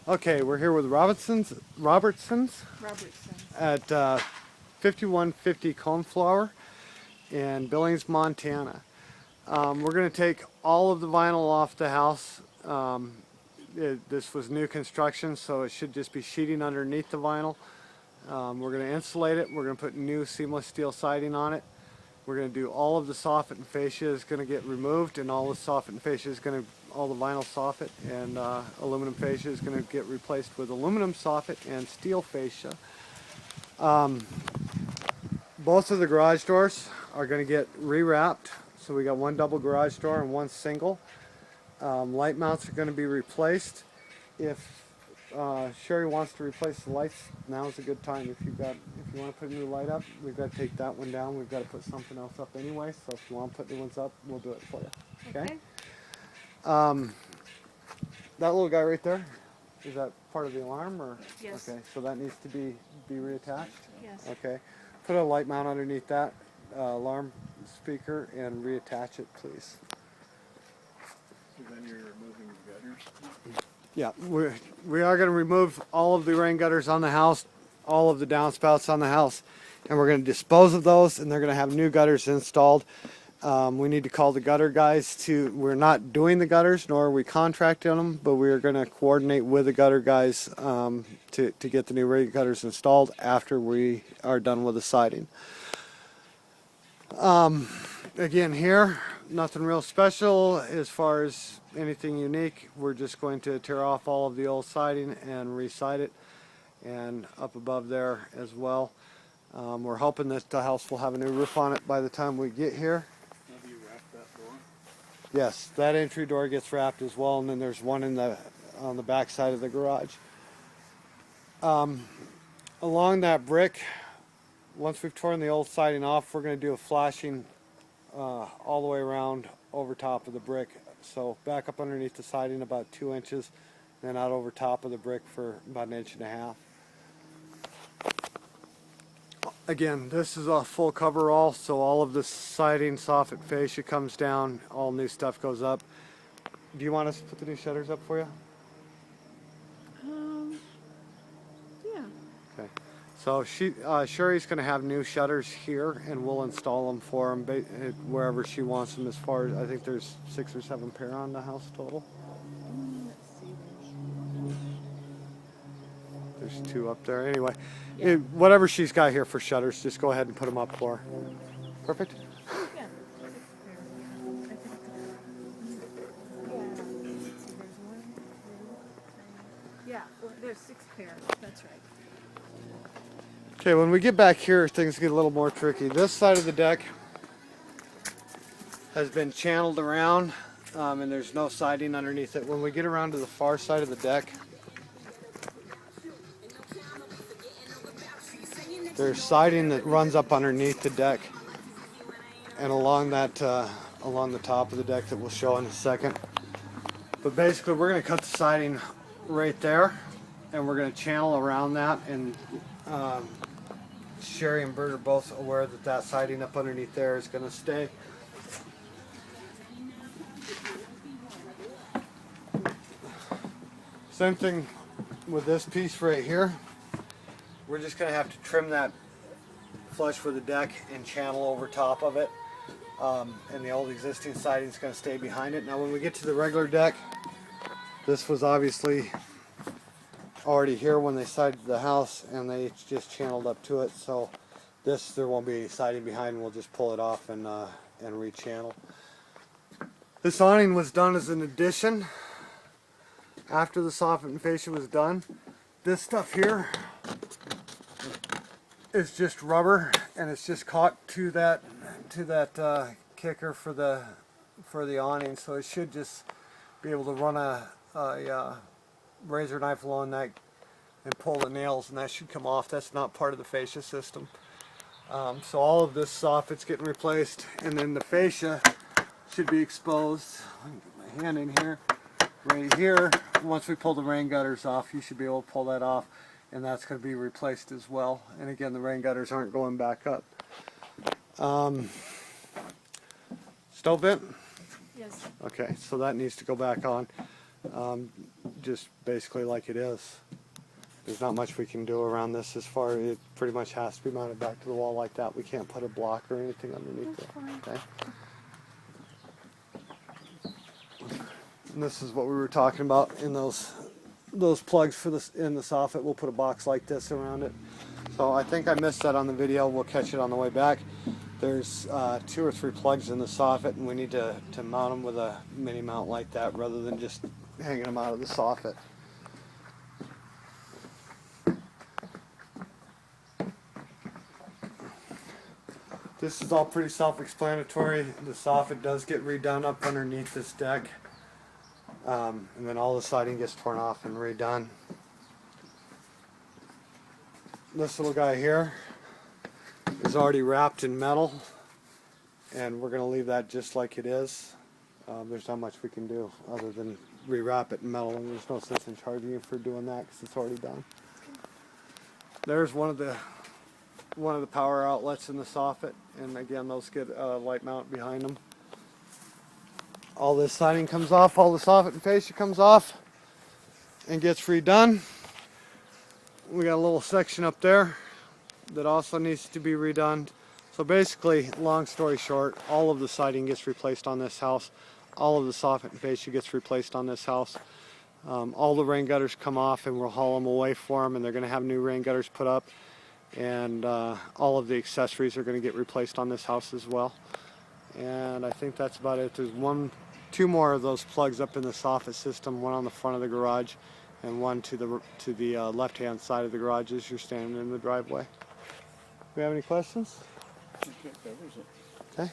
Okay, we're here with Robertson's at 5150 Coneflower in Billings, Montana. We're going to take all of the vinyl off the house. This was new construction, so it should just be sheeting underneath the vinyl. We're going to insulate it. We're going to put new seamless steel siding on it. We're going to do all of the soffit and fascia is going to get removed, and all the soffit and fascia is going to, all the vinyl soffit and aluminum fascia is going to get replaced with aluminum soffit and steel fascia. Both of the garage doors are going to get rewrapped. So we got one double garage door and one single. Light mounts are going to be replaced. If Sherry wants to replace the lights, now is a good time. If you want to put a new light up, we've got to take that one down. We've got to put something else up anyway. So if you want to put new ones up, we'll do it for you. Okay. That little guy right there, is that part of the alarm or? Yes. Okay. So that needs to be reattached. Yes. Okay. Put a light mount underneath that alarm speaker and reattach it, please. So then you're removing the gutters? Yeah, we are going to remove all of the rain gutters on the house, all of the downspouts on the house, and we're going to dispose of those, and they're going to have new gutters installed. We need to call the gutter guys we're not doing the gutters, nor are we contracting them, but we're going to coordinate with the gutter guys to get the new rain gutters installed after we are done with the siding. Again here, nothing real special as far as anything unique. We're just going to tear off all of the old siding and re-side it, and up above there as well. We're hoping that the house will have a new roof on it by the time we get here. Have you wrapped that door? Yes, that entry door gets wrapped as well, and then there's one on the back side of the garage. Along that brick, once we've torn the old siding off, we're going to do a flashing all the way around over top of the brick. So back up underneath the siding about 2 inches, then out over top of the brick for about 1.5 inches. Again, this is a full coverall, so all of the siding, soffit, fascia comes down, all new stuff goes up. Do you want us to put the new shutters up for you? Yeah. Okay. So Sherry's going to have new shutters here, and we'll install them for them wherever she wants them. As far as I think there's 6 or 7 pair on the house total. Let's see. There's 2 up there. Anyway, Yeah. whatever she's got here for shutters, just go ahead and put them up for her. Perfect. Yeah. Yeah, well, there's 6 pairs. That's right. Okay, when we get back here, things get a little more tricky. This side of the deck has been channeled around, and there's no siding underneath it. When we get around to the far side of the deck, there's siding that runs up underneath the deck and along that along the top of the deck that we'll show in a second. But basically, we're going to cut the siding right there, and we're going to channel around that. And Sherry and Bert are both aware that that siding up underneath there is going to stay. Same thing with this piece right here. We're just going to have to trim that flush with the deck and channel over top of it. And the old existing siding is going to stay behind it. Now when we get to the regular deck, this was obviously already here when they sided the house, and they just channeled up to it. So there won't be any siding behind, and we'll just pull it off and re-channel. This awning was done as an addition after the soffit and fascia was done. This stuff here is just rubber, and it's just caught to that kicker for the awning, so it should just be able to run a razor knife along that and pull the nails, and that should come off. That's not part of the fascia system. So all of this soffit's getting replaced, and then the fascia should be exposed. Let me get my hand in here. Right here, once we pull the rain gutters off, you should be able to pull that off, and that's going to be replaced as well. And again, the rain gutters aren't going back up. Stove vent? Yes. Okay, so that needs to go back on. just basically like it is. There's not much we can do around this as far as it pretty much has to be mounted back to the wall like that. We can't put a block or anything underneath it. Okay. And this is what we were talking about in those plugs for this in the soffit. We'll put a box like this around it. So I think I missed that on the video. We'll catch it on the way back. There's 2 or 3 plugs in the soffit, and we need to mount them with a mini mount like that rather than just hanging them out of the soffit. This is all pretty self-explanatory. The soffit does get redone up underneath this deck, and then all the siding gets torn off and redone. This little guy here is already wrapped in metal, and we're going to leave that just like it is. There's not much we can do other than rewrap it in metal, and there's no sense in charging you for doing that because it's already done. There's one of the power outlets in the soffit, and again those get a light mount behind them. All this siding comes off, all the soffit and fascia comes off and gets redone. We got a little section up there that also needs to be redone. So basically, long story short, all of the siding gets replaced on this house. All of the soffit and fascia gets replaced on this house. All the rain gutters come off, and we'll haul them away for them, and they're going to have new rain gutters put up. And all of the accessories are going to get replaced on this house as well. And I think that's about it. There's 2 more of those plugs up in the soffit system, one on the front of the garage and one to the left-hand side of the garage as you're standing in the driveway. Do you have any questions? I think that covers it. Okay.